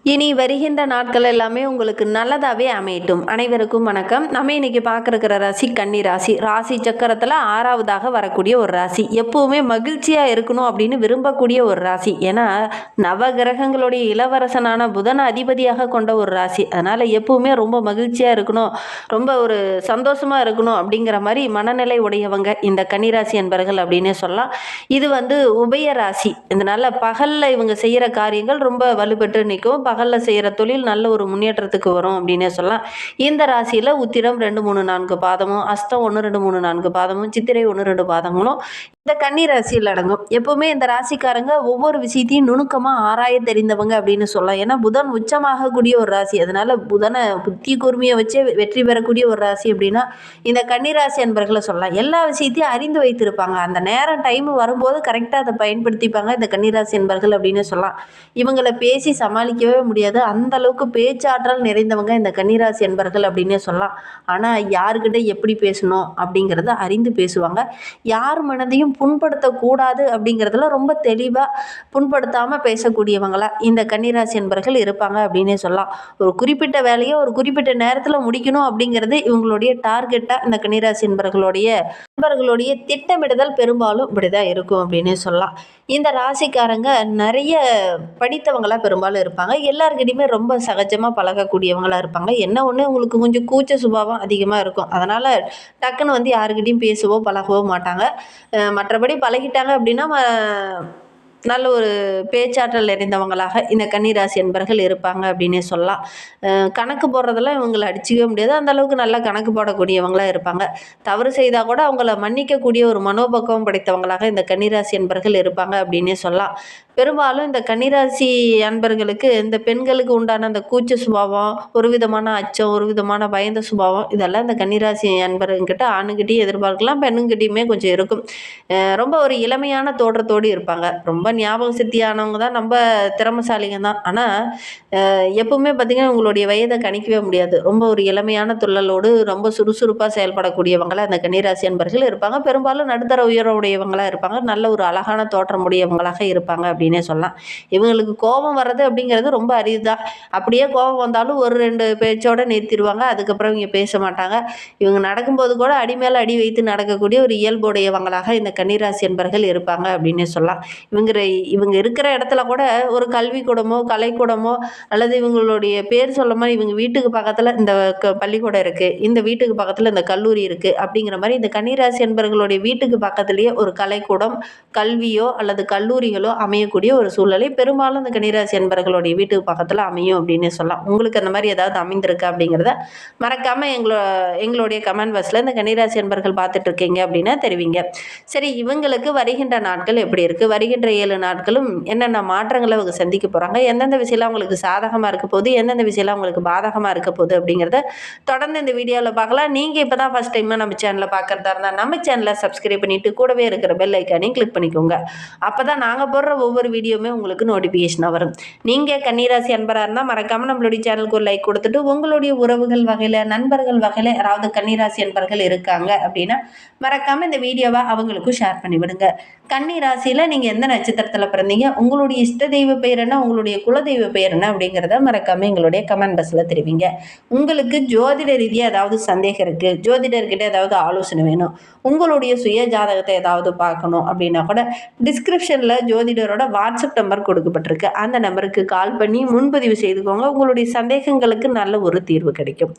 இனி வருகின்ற நாட்கள் எல்லாமே உங்களுக்கு நல்லதாகவே அமையட்டும். அனைவருக்கும் வணக்கம். நம்ம இன்னைக்கு பார்க்குற ராசி கன்னி ராசி. ராசி சக்கரத்தில் 6வதாக வரக்கூடிய ஒரு ராசி. எப்பவுமே மகிழ்ச்சியாக இருக்கணும் அப்படின்னு விரும்பக்கூடிய ஒரு ராசி. ஏன்னா நவகிரகங்களுடைய இளவரசனான புதன அதிபதியாக கொண்ட ஒரு ராசி. அதனால் எப்பவுமே ரொம்ப மகிழ்ச்சியாக இருக்கணும், ரொம்ப ஒரு சந்தோஷமாக இருக்கணும் அப்படிங்கிற மாதிரி மனநிலை உடையவங்க இந்த கன்னிராசி என்பர்கள் அப்படின்னே சொல்லலாம். இது உபய ராசி. இதனால் பகலில் இவங்க செய்கிற காரியங்கள் ரொம்ப வலுப்பெற்று நிற்கும். பகலில் செய்கிற தொழில் நல்ல ஒரு முன்னேற்றத்துக்கு வரும் அப்படின்னே சொல்லலாம். இந்த ராசியில் உத்திரம் 2, 3, 4 பாதமும், அஸ்தம் 1, 2, 3, 4 பாதமும், சித்திரை 1, 2 பாதங்களும் இந்த கன்னி ராசியில் அடங்கும். எப்பவுமே இந்த ராசிக்காரங்க ஒவ்வொரு விஷயத்தையும் நுணுக்கமாக ஆராய தெரிந்தவங்க அப்படின்னு சொல்லலாம். ஏன்னா புதன் உச்சமாகக்கூடிய ஒரு ராசி. அதனால புதனை புத்தி கூர்மையை வச்சே வெற்றி பெறக்கூடிய ஒரு ராசி அப்படின்னா இந்த கன்னிராசி என்பர்களை சொல்லலாம். எல்லா விஷயத்தையும் அறிந்து வைத்திருப்பாங்க. அந்த நேரம் டைம் வரும்போது கரெக்டாக அதை பயன்படுத்திப்பாங்க இந்த கன்னிராசி என்பர்கள் அப்படின்னு சொல்லலாம். இவங்களை பேசி சமாளிக்கவே முடியாது. அந்த அளவுக்கு பேச்சாற்றல் நிறைந்தவங்க இந்த கன்னிராசி என்பர்கள் அப்படின்னே சொல்லலாம். ஆனால் யாருக்கிட்ட எப்படி பேசணும் அப்படிங்கிறத அறிந்து பேசுவாங்க. யார் மனதையும் புண்படுத்தக்கூடாது அப்படிங்கிறதுல ரொம்ப தெளிவாக புண்படுத்தாமல் பேசக்கூடியவங்களா இந்த கன்னிராசி என்பர்கள் இருப்பாங்க அப்படின்னே சொல்லலாம். ஒரு குறிப்பிட்ட வேலையை ஒரு குறிப்பிட்ட நேரத்தில் முடிக்கணும் அப்படிங்கிறது இவங்களுடைய டார்கெட்டாக இந்த கன்னிராசி என்பர்களுடைய திட்டமிடுதல் பெரும்பாலும் இப்படிதான் இருக்கும் அப்படின்னே சொல்லலாம். இந்த ராசிக்காரங்க நிறைய படித்தவங்களாக பெரும்பாலும் இருப்பாங்க. எல்லாருக்கிட்டையுமே ரொம்ப சகஜமாக பழகக்கூடியவங்களாக இருப்பாங்க. என்ன ஒன்று உங்களுக்கு கொஞ்சம் கூச்ச சுபாவம் அதிகமாக இருக்கும். அதனால் டக்குன்னு யாருக்கிட்டையும் பேசவோ பழகவோ மாட்டாங்க. மற்றபடி பழகிட்டாங்க அப்படின்னா நல்ல ஒரு பேச்சாற்றல் நிறைந்தவங்களாக இந்த கன்னிராசி என்பர்கள் இருப்பாங்க அப்படின்னே சொல்லலாம். கணக்கு போடுறதெல்லாம் இவங்களை அடிச்சிக்கவே முடியாது. அந்தளவுக்கு நல்லா கணக்கு போடக்கூடியவங்களாக இருப்பாங்க. தவறு செய்தால் கூட அவங்கள மன்னிக்கக்கூடிய ஒரு மனோபக்குவம் படைத்தவங்களாக இந்த கன்னிராசி என்பர்கள் இருப்பாங்க அப்படின்னே சொல்லலாம். பெரும்பாலும் இந்த கன்னிராசி அன்பர்களுக்கு இந்த பெண்களுக்கு உண்டான அந்த கூச்ச சுபாவம், ஒரு விதமான அச்சம், ஒரு விதமான பயந்த சுபாவம், இதெல்லாம் இந்த கன்னிராசி அன்பர்கிட்ட ஆணுங்கிட்டையும் எதிர்பார்க்கலாம், பெண்ணுங்கிட்டையுமே கொஞ்சம் இருக்கும். ரொம்ப ஒரு இளமையான தோற்றத்தோடு இருப்பாங்க. ரொம்ப ஞாபக சக்தியானவங்க தான், ரொம்ப திறமைசாலிங்க தான். ஆனால் எப்பவுமே பார்த்திங்கன்னா உங்களுடைய வயதை கணிக்கவே முடியாது. ரொம்ப ஒரு இளமையான துள்ளலோடு ரொம்ப சுறுசுறுப்பாக செயல்படக்கூடியவங்களாக அந்த கன்னிராசி அன்பர்கள் இருப்பாங்க. பெரும்பாலும் நடுத்தர உயரவுடையவங்களாக இருப்பாங்க. நல்ல ஒரு அழகான தோற்றம் உடையவங்களாக இருப்பாங்க அப்படின்னே சொல்லலாம். இவங்களுக்கு கோபம் வர்றது அப்படிங்கிறது ரொம்ப அரிதுதான். அப்படியே கோபம் வந்தாலும் ஒரு 2 பேச்சோடு நிறுத்திடுவாங்க. அதுக்கப்புறம் இவங்க பேச மாட்டாங்க. இவங்க நடக்கும்போது கூட அடி மேலே அடி வைத்து நடக்கக்கூடிய ஒரு இயல்புடையவங்களாக இந்த கன்னிராசி என்பர்கள் இருப்பாங்க அப்படின்னே சொல்லலாம். இவங்க இருக்கிற இடத்துல கூட ஒரு கல்விக்கூடமோ கலைக்கூடமோ அல்லது இவங்களுடைய பேர் சொல்ல மாதிரி இவங்க வீட்டுக்கு பக்கத்தில் இந்த பள்ளிக்கூடம் இருக்குது, இந்த வீட்டுக்கு பக்கத்தில் இந்த கல்லூரி இருக்குது அப்படிங்கிற மாதிரி இந்த கன்னிராசி என்பர்களுடைய வீட்டுக்கு பக்கத்துலேயே ஒரு கலைக்கூடம், கல்வியோ அல்லது கல்லூரிகளோ அமையக்கூடிய ஒரு சூழ்நிலை பெரும்பாலும் இந்த கன்னிராசி என்பர்களுடைய வீட்டுக்கு பக்கத்தில் அமையும் அப்படின்னு சொல்லலாம். உங்களுக்கு அந்த மாதிரி ஏதாவது அமைந்திருக்கு அப்படிங்கிறத மறக்காமல் எங்களுடைய கமெண்ட் பாக்ஸில் இந்த கன்னிராசி என்பர்கள் பார்த்துட்டு இருக்கீங்க அப்படின்னா தெரிவிங்க. சரி, இவங்களுக்கு வருகின்ற நாட்கள் எப்படி இருக்குது? வருகின்ற 7 நாட்களும் என்னென்ன மாற்றங்களை அவங்க சந்திக்க போகிறாங்க? எந்தெந்த விஷயம்லாம் அவங்களுக்கு சாதகமாக இருக்க போகுது, எந்தெந்த விஷயம்லாம் அவங்களுக்கு பாதகமாக இருக்க போகுது அப்படிங்கிறத தொடர்ந்து இந்த வீடியோவில் பார்க்கலாம். நீங்கள் இப்போ தான் ஃபஸ்ட் டைமாக நம்ம சேனலில் பார்க்குறதா இருந்தால் நம்ம சேனலை சப்ஸ்கிரைப் பண்ணிவிட்டு கூடவே இருக்கிற பெல் ஐக்கானையும் கிளிக் பண்ணிக்கோங்க. அப்போ தான் நாங்கள் போடுற ஒவ்வொரு வீடியோவுமே உங்களுக்கு நோட்டிஃபிகேஷனாக வரும். நீங்கள் கன்னிராசி அன்பராக இருந்தால் மறக்காமல் நம்மளுடைய சேனலுக்கு ஒரு லைக் கொடுத்துட்டு உங்களுடைய உறவுகள் வகையில், நண்பர்கள் வகையில் யாராவது கன்னிராசி அன்பர்கள் இருக்காங்க அப்படின்னா மறக்காமல் இந்த வீடியோவை அவங்களுக்கும் ஷேர் பண்ணிவிடுங்க. கன்னி ராசியில் நீங்கள் எந்த நட்சத்திரத்தில் பிறந்தீங்க, உங்களுடைய இஷ்ட தெய்வ பெயர் என்ன, உங்களுடைய குலதெய்வ பெயர் என்ன அப்படிங்கிறத மறக்காமல் எங்களுடைய கமெண்ட் பாக்ஸில் தெரிவிங்க. உங்களுக்கு ஜோதிட ரீதியாக ஏதாவது சந்தேகம் இருக்குது, ஜோதிடர்கிட்ட ஏதாவது ஆலோசனை வேணும், உங்களுடைய சுய ஜாதகத்தை ஏதாவது பார்க்கணும் அப்படின்னா கூட டிஸ்கிரிப்ஷனில் ஜோதிடரோட வாட்ஸ்அப் நம்பர் கொடுக்கப்பட்டிருக்கு. அந்த நம்பருக்கு கால் பண்ணி முன்பதிவு செய்துக்கோங்க. உங்களுடைய சந்தேகங்களுக்கு நல்ல ஒரு தீர்வு கிடைக்கும்.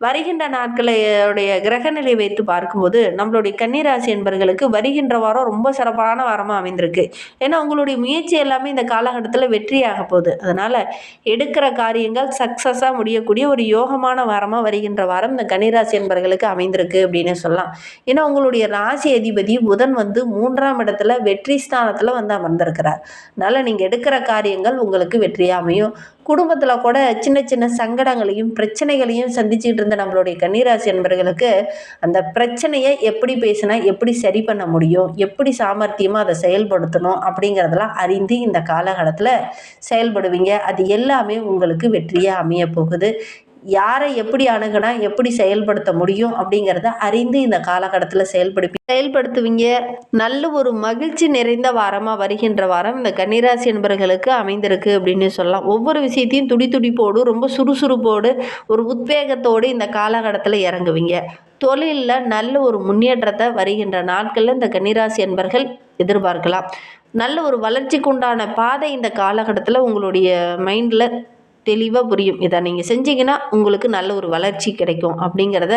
வருகின்ற நாட்களுடைய கிரகநிலை வைத்து பார்க்கும்போது நம்மளுடைய கன்னிராசி என்பர்களுக்கு வருகின்ற வாரம் ரொம்ப சிறப்பான வாரமாக அமைந்திருக்கு. ஏன்னா உங்களுடைய முயற்சி எல்லாமே இந்த காலகட்டத்தில் வெற்றியாக போகுது. அதனால் எடுக்கிற காரியங்கள் சக்ஸஸாக முடியக்கூடிய ஒரு யோகமான வாரமாக வருகின்ற வாரம் இந்த கன்னிராசி என்பர்களுக்கு அமைந்திருக்கு அப்படின்னு சொல்லலாம். ஏன்னா உங்களுடைய ராசி அதிபதி புதன் 3ஆம் இடத்துல வெற்றி ஸ்தானத்தில் அமர்ந்திருக்கிறார். அதனால் நீங்கள் எடுக்கிற காரியங்கள் உங்களுக்கு வெற்றியாக அமையும். குடும்பத்தில் கூட சின்ன சின்ன சங்கடங்களையும் பிரச்சனைகளையும் சந்திச்சுட்டு இருந்த நம்மளுடைய கன்னிராசி என்பர்களுக்கு அந்த பிரச்சனையை எப்படி பேசினா எப்படி சரி பண்ண முடியும், எப்படி சாமர்த்தியமாக அதை செயல்படுத்தணும் அப்படிங்கிறதெல்லாம் அறிந்து இந்த காலகட்டத்தில் செயல்படுவீங்க. அது எல்லாமே உங்களுக்கு வெற்றியாக அமைய போகுது. யாரை எப்படி அணுகுனா எப்படி செயல்படுத்த முடியும் அப்படிங்கிறத அறிந்து இந்த காலகட்டத்தில் செயல்படுத்துவீங்க. நல்ல ஒரு மகிழ்ச்சி நிறைந்த வாரமாக வருகின்ற வாரம் இந்த கன்னிராசி என்பவர்களுக்கு அமைந்திருக்கு அப்படின்னு சொல்லலாம். ஒவ்வொரு விஷயத்தையும் துடிதுடிப்போடு ரொம்ப சுறுசுறுப்போடு ஒரு உத்வேகத்தோடு இந்த காலகட்டத்தில் இறங்குவீங்க. தொழிலில் நல்ல ஒரு முன்னேற்றத்தை வருகின்ற நாட்களில் இந்த கன்னிராசி என்பர்கள் எதிர்பார்க்கலாம். நல்ல ஒரு வளர்ச்சிக்கு உண்டான பாதை இந்த காலகட்டத்தில் உங்களுடைய மைண்டில் தெளிவாக புரியும். இதை நீங்கள் செஞ்சீங்கன்னா உங்களுக்கு நல்ல ஒரு வளர்ச்சி கிடைக்கும் அப்படிங்கிறத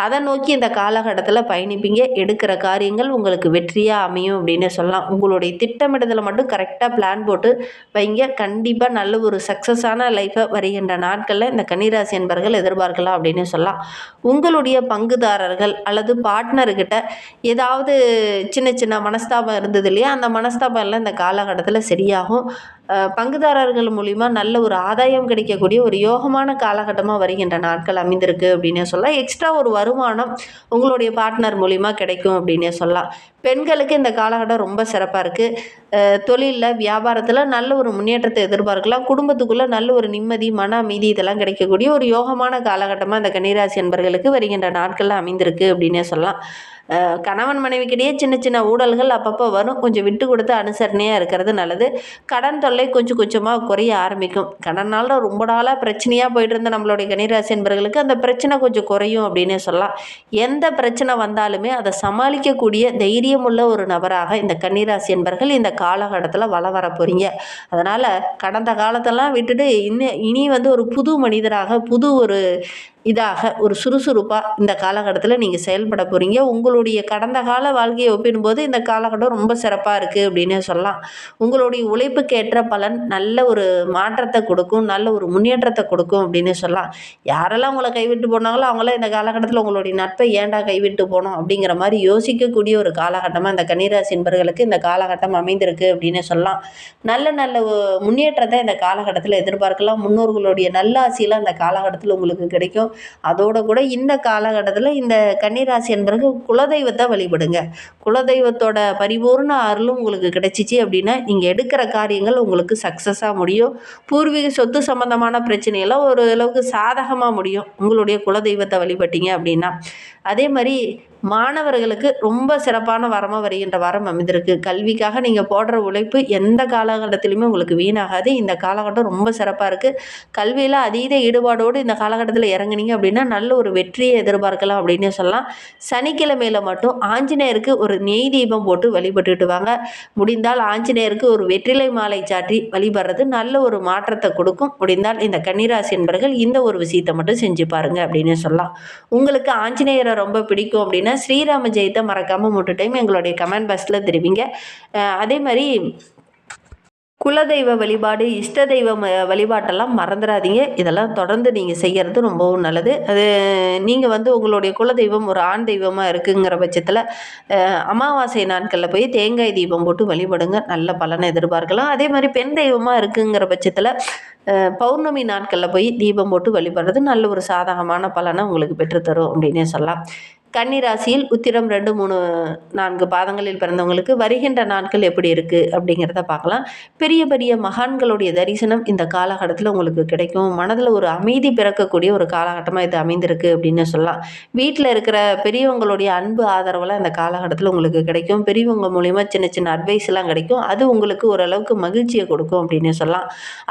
அதை நோக்கி இந்த காலகட்டத்தில் பயணிப்பீங்க. எடுக்கிற காரியங்கள் உங்களுக்கு வெற்றியாக அமையும் அப்படின்னு சொல்லலாம். உங்களுடைய திட்டமிடுதலை மட்டும் கரெக்டாக பிளான் போட்டு வைங்க. கண்டிப்பாக நல்ல ஒரு சக்ஸஸான லைஃப்பை வருகின்ற நாட்களில் இந்த கன்னிராசி என்பர்கள் எதிர்பார்க்கலாம் அப்படின்னு சொல்லலாம். உங்களுடைய பங்குதாரர்கள் அல்லது பார்ட்னர்கிட்ட ஏதாவது சின்ன சின்ன மனஸ்தாபம் இருந்தது இல்லையா, அந்த மனஸ்தாபம் எல்லாம் இந்த காலகட்டத்தில் சரியாகும். பங்குதாரர்கள் மூலிமா நல்ல ஒரு ஆதாயம் கிடைக்கக்கூடிய ஒரு யோகமான காலகட்டமாக வருகின்ற நாட்கள் அமைந்திருக்கு அப்படின்னே சொல்லலாம். எக்ஸ்ட்ரா ஒரு வருமானம் உங்களுடைய பார்ட்னர் மூலிமா கிடைக்கும் அப்படின்னே சொல்லலாம். பெண்களுக்கு இந்த காலகட்டம் ரொம்ப சிறப்பாக இருக்குது. தொழிலில் வியாபாரத்தில் நல்ல ஒரு முன்னேற்றத்தை எதிர்பார்க்கலாம். குடும்பத்துக்குள்ளே நல்ல ஒரு நிம்மதி மன அமைதி இதெல்லாம் கிடைக்கக்கூடிய ஒரு யோகமான காலகட்டமாக இந்த கன்னிராசி என்பர்களுக்கு வருகின்ற நாட்களில் அமைந்திருக்கு அப்படின்னே சொல்லலாம். கணவன் மனைவிக்கிடையே சின்ன சின்ன ஊழல்கள் அப்பப்போ வரும். கொஞ்சம் விட்டு கொடுத்து அனுசரணையாக இருக்கிறது நல்லது. கடன் தொல்லை கொஞ்சம் கொஞ்சமாக குறைய ஆரம்பிக்கும். கடனால் ரொம்ப நாளாக பிரச்சனையாக போயிட்டு இருந்த நம்மளுடைய கன்னிராசி என்பர்களுக்கு அந்த பிரச்சனை கொஞ்சம் குறையும் அப்படின்னே சொல்லலாம். எந்த பிரச்சனை வந்தாலுமே அதை சமாளிக்கக்கூடிய தைரியமுள்ள ஒரு நபராக இந்த கன்னிராசி என்பர்கள் இந்த காலகட்டத்தில் வளம் வர போகிறீங்க. அதனால் கடந்த காலத்தெல்லாம் விட்டுட்டு இனி ஒரு புது மனிதராக புது ஒரு இதாக ஒரு சுறுசுறுப்பாக இந்த காலகட்டத்தில் நீங்கள் செயல்பட போகிறீங்க. உங்களுடைய கடந்த கால வாழ்க்கையை ஒப்பிடும்போது இந்த காலகட்டம் ரொம்ப சிறப்பாக இருக்குது அப்படின்னு சொல்லலாம். உங்களுடைய உழைப்புக்கேற்ற பலன் நல்ல ஒரு மாற்றத்தை கொடுக்கும், நல்ல ஒரு முன்னேற்றத்தை கொடுக்கும் அப்படின்னு சொல்லலாம். யாரெல்லாம் உங்களை கைவிட்டு போனாங்களோ அவங்களாம் இந்த காலகட்டத்தில் உங்களுடைய நட்பை ஏண்டா கைவிட்டு போனோம் அப்படிங்கிற மாதிரி யோசிக்கக்கூடிய ஒரு காலகட்டமாக இந்த கன்னிராசி என்பர்களுக்கு இந்த காலகட்டம் அமைந்திருக்கு அப்படின்னு சொல்லலாம். நல்ல நல்ல முன்னேற்றத்தை இந்த காலகட்டத்தில் எதிர்பார்க்கலாம். முன்னோர்களுடைய நல்ல ஆசையெல்லாம் இந்த காலகட்டத்தில் உங்களுக்கு கிடைக்கும். அதோட கூட இந்த காலகட்டத்தில் இந்த கன்னிராசி என்பவர்கள் குலதெய்வத்தை வழிபடுங்க. குலதெய்வத்தோட பரிபூர்ண அருளும் உங்களுக்கு கிடைச்சிச்சு அப்படின்னா நீங்கள் எடுக்கிற காரியங்கள் உங்களுக்கு சக்ஸஸாக முடியும். பூர்வீக சொத்து சம்பந்தமான பிரச்சனையெல்லாம் ஓரளவுக்கு சாதகமாக முடியும் உங்களுடைய குலதெய்வத்தை வழிபட்டீங்க அப்படின்னா. அதே மாதிரி மாணவர்களுக்கு ரொம்ப சிறப்பான வாரமாக வருகின்ற வாரம் அமைந்திருக்கு. கல்விக்காக நீங்கள் போடுற உழைப்பு எந்த காலகட்டத்திலுமே உங்களுக்கு வீணாகாது. இந்த காலகட்டம் ரொம்ப சிறப்பாக இருக்குது. கல்வியில் அதீத ஈடுபாடோடு இந்த காலகட்டத்தில் இறங்குனீங்க அப்படின்னா நல்ல ஒரு வெற்றியை எதிர்பார்க்கலாம் அப்படின்னே சொல்லலாம். சனிக்கிழமையில் மட்டும் ஆஞ்சநேயருக்கு ஒரு நெய் தீபம் போட்டு வழிபட்டுட்டு வாங்க. முடிந்தால் ஆஞ்சநேயருக்கு ஒரு வெற்றிலை மாலை சாற்றி வழிபடுறது நல்ல ஒரு மாற்றத்தை கொடுக்கும். முடிந்தால் இந்த கன்னிராசி என்பவர்கள் இந்த ஒரு விஷயத்தை மட்டும் செஞ்சு பாருங்க அப்படின்னு சொல்லலாம். உங்களுக்கு ஆஞ்சநேயரை ரொம்ப பிடிக்கும் அப்படின்னா ஸ்ரீராம ஜெயத்தை மறக்காமல் 3 டைம் எங்களுடைய கமெண்ட் பாக்ஸில் தெரிவிங்க. அதே மாதிரி குலதெய்வ வழிபாடு, இஷ்ட தெய்வம் வழிபாட்டெல்லாம் மறந்துடாதீங்க. இதெல்லாம் தொடர்ந்து நீங்கள் செய்கிறது ரொம்பவும் நல்லது. அது நீங்கள் உங்களுடைய குலதெய்வம் ஒரு ஆண் தெய்வமாக இருக்குங்கிற பட்சத்தில் அமாவாசை நாட்களில் போய் தேங்காய் தீபம் போட்டு வழிபடுங்க. நல்ல பலனை எதிர்பார்க்கலாம். அதே மாதிரி பெண் தெய்வமாக இருக்குங்கிற பட்சத்தில் பௌர்ணமி நாட்களில் போய் தீபம் போட்டு வழிபடுறது நல்ல ஒரு சாதகமான பலனை உங்களுக்கு பெற்றுத்தரும் அப்படின்னே சொல்லலாம். கன்னிராசியில் உத்திரம் 2, 3, 4 பாதங்களில் பிறந்தவங்களுக்கு வருகின்ற நாட்கள் எப்படி இருக்குது அப்படிங்கிறத பார்க்கலாம். பெரிய பெரிய மகான்களுடைய தரிசனம் இந்த காலகட்டத்தில் உங்களுக்கு கிடைக்கும். மனதில் ஒரு அமைதி பிறக்கக்கூடிய ஒரு காலகட்டமாக இது அமைந்திருக்கு அப்படின்னு சொல்லலாம். வீட்டில் இருக்கிற பெரியவங்களுடைய அன்பு ஆதரவெல்லாம் இந்த காலகட்டத்தில் உங்களுக்கு கிடைக்கும். பெரியவங்க மூலிமா சின்ன சின்ன அட்வைஸ்லாம் கிடைக்கும். அது உங்களுக்கு ஓரளவுக்கு மகிழ்ச்சியை கொடுக்கும் அப்படின்னு சொல்லலாம்.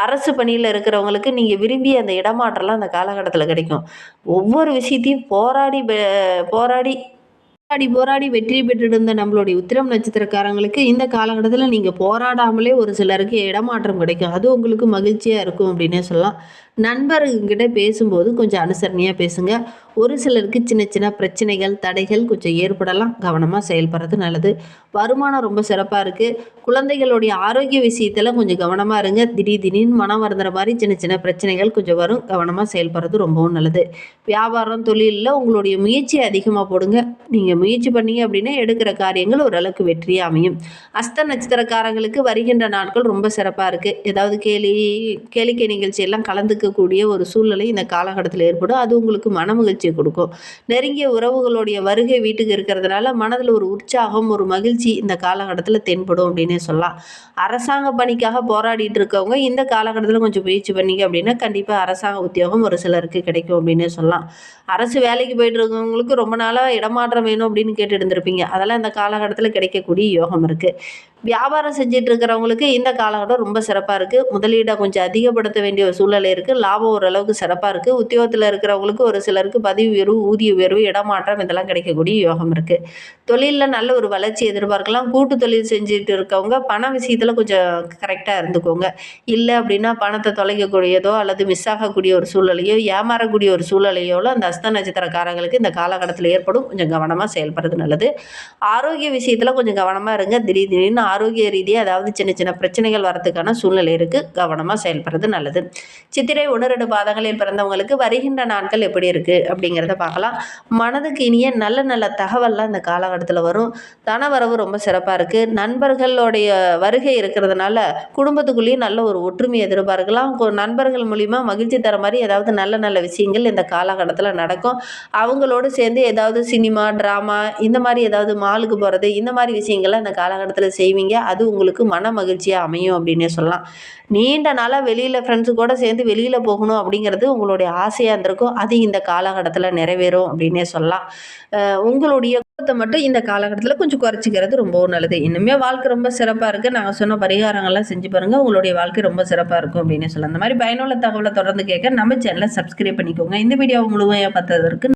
அரசு பணியில் இருக்கிறவங்களுக்கு நீங்கள் விரும்பிய அந்த இடமாற்றம்லாம் அந்த காலகட்டத்தில் கிடைக்கும். ஒவ்வொரு விஷயத்தையும் போராடி வெற்றி பெற்றிருந்த நம்மளுடைய உத்திரம் நட்சத்திரக்காரங்களுக்கு இந்த காலகட்டத்தில் நீங்கள் போராடாமலே ஒரு சிலருக்கு இடமாற்றம் கிடைக்கும். அது உங்களுக்கு மகிழ்ச்சியாக இருக்கும் அப்படின்னே சொல்லலாம். நண்பர்கிட்ட பேசும்போது கொஞ்சம் அனுசரணையாக பேசுங்க. ஒரு சிலருக்கு சின்ன சின்ன பிரச்சனைகள் தடைகள் கொஞ்சம் ஏற்படலாம். கவனமாக செயல்படுறது நல்லது. வருமானம் ரொம்ப சிறப்பாக இருக்குது. குழந்தைகளுடைய ஆரோக்கிய விஷயத்தில் கொஞ்சம் கவனமாக இருங்க. திடீர்னு மனம் வருந்துற மாதிரி சின்ன சின்ன பிரச்சனைகள் கொஞ்சம் வரும். கவனமாக செயல்படுறது ரொம்பவும் நல்லது. வியாபாரம் தொழிலில் உங்களுடைய முயற்சியை அதிகமாக போடுங்க. நீங்கள் முயற்சி பண்ணீங்க அப்படின்னா எடுக்கிற காரியங்கள் ஓரளவுக்கு வெற்றியாக அமையும். அஸ்த நட்சத்திரக்காரங்களுக்கு வருகின்ற நாட்கள் ரொம்ப சிறப்பாக இருக்குது. ஏதாவது கேளிக்கை நிகழ்ச்சியெல்லாம் கலந்துக்கக்கூடிய ஒரு சூழ்நிலை இந்த காலகட்டத்தில் ஏற்படும். அது உங்களுக்கு மன மகிழ்ச்சி புத்துணர்ச்சியை கொடுக்கும். நெருங்கிய உறவுகளுடைய வருகை வீட்டுக்கு இருக்கிறதுனால மனதில் ஒரு உற்சாகம், ஒரு மகிழ்ச்சி இந்த காலகட்டத்தில் தென்படும் அப்படின்னே சொல்லலாம். அரசாங்க பணிக்காக போராடிட்டு இருக்கவங்க இந்த காலகட்டத்தில் கொஞ்சம் முயற்சி பண்ணீங்க அப்படின்னா கண்டிப்பாக அரசாங்க உத்தியோகம் ஒரு சிலருக்கு கிடைக்கும் அப்படின்னே சொல்லலாம். அரசு வேலைக்கு போயிட்டு இருக்கவங்களுக்கு ரொம்ப நாளாக இடமாற்றம் வேணும் அப்படின்னு கேட்டு இருந்திருப்பீங்க. அதெல்லாம் இந்த காலகட்டத்தில் கிடைக்கக்கூடிய யோகம் இருக்குது. வியாபாரம் செஞ்சுட்டு இருக்கிறவங்களுக்கு இந்த காலகட்டம் ரொம்ப சிறப்பாக இருக்குது. முதலீடை கொஞ்சம் அதிகப்படுத்த வேண்டிய ஒரு சூழ்நிலை இருக்குது. லாபம் ஓரளவுக்கு சிறப்பாக இருக்குது. உத்தியோகத்தில் இருக்கிறவங்களுக்கு ஒரு சிலருக்கு பதவி உயர்வு, ஊதிய உயர்வு, இடமாற்றம் இதெல்லாம் கிடைக்கக்கூடிய யோகம் இருக்குது. தொழிலில் நல்ல ஒரு வளர்ச்சி எதிர்பார்க்கலாம். கூட்டு தொழில் செஞ்சுட்டு இருக்கவங்க பண விஷயத்தில் கொஞ்சம் கரெக்டாக இருந்துக்கோங்க. இல்லை அப்படின்னா பணத்தை தொலைக்கக்கூடியதோ அல்லது மிஸ் ஆகக்கூடிய ஒரு சூழ்நிலையோ, ஏமாறக்கூடிய ஒரு சூழ்நிலையோல அந்த அஸ்த நட்சத்திரக்காரங்களுக்கு இந்த காலகட்டத்தில் ஏற்படும். கொஞ்சம் கவனமாக செயல்படுறது நல்லது. ஆரோக்கிய விஷயத்தில் கொஞ்சம் கவனமாக இருங்க. திடீர்னு ஆரோக்கிய ரீதியாக அதாவது சின்ன சின்ன பிரச்சனைகள் வரதுக்கான சூழ்நிலை இருக்குது. கவனமாக செயல்படுறது நல்லது. சித்திரை 1-2 பாதங்களில் பிறந்தவங்களுக்கு வருகின்ற நாட்கள் எப்படி இருக்குது அப்படிங்கிறத பார்க்கலாம். மனதுக்கு இனிய நல்ல நல்ல தகவல்லாம் இந்த காலகட்டத்தில் வரும். தனவரவு ரொம்ப சிறப்பாக இருக்குது. நண்பர்களுடைய வருகை இருக்கிறதுனால குடும்பத்துக்குள்ளேயும் நல்ல ஒரு ஒற்றுமை எதிர்பார்க்கலாம். நண்பர்கள் மூலிமா மகிழ்ச்சி தர மாதிரி ஏதாவது நல்ல நல்ல விஷயங்கள் இந்த காலகட்டத்தில் நடக்கும். அவங்களோடு சேர்ந்து ஏதாவது சினிமா, ட்ராமா இந்த மாதிரி ஏதாவது மாலுக்கு போகிறது இந்த மாதிரி விஷயங்கள்லாம் இந்த காலகட்டத்தில் செய்வீங்க. அது உங்களுக்கு மன மகிழ்ச்சியாக அமையும் அப்படின்னே சொல்லலாம். நீண்ட நாளாக வெளியில் ஃப்ரெண்ட்ஸு கூட சேர்ந்து வெளியில் போகணும் அப்படிங்கிறது உங்களுடைய ஆசையாக இருந்திருக்கும். அது இந்த காலகட்டத்தில் நிறைவேறும் அப்படின்னே சொல்லலாம். உங்களுடைய கோபத்தை மட்டும் இந்த காலகட்டத்தில் கொஞ்சம் குறைச்சிக்கிறது ரொம்பவும் நல்லது. இன்னுமே வாழ்க்கை ரொம்ப சிறப்பாக இருக்குது. நாங்கள் சொன்ன பரிகாரங்கள்லாம் செஞ்சு பாருங்கள். உங்களுடைய வாழ்க்கை ரொம்ப சிறப்பாக இருக்கும் அப்படின்னே சொல்லலாம். அந்த மாதிரி பயனுள்ள தகவலை தொடர்ந்து கேட்க நம்ம சேனலை சப்ஸ்கிரைப் பண்ணிக்கோங்க. இந்த வீடியோவை முழுமையாக பார்த்ததற்கு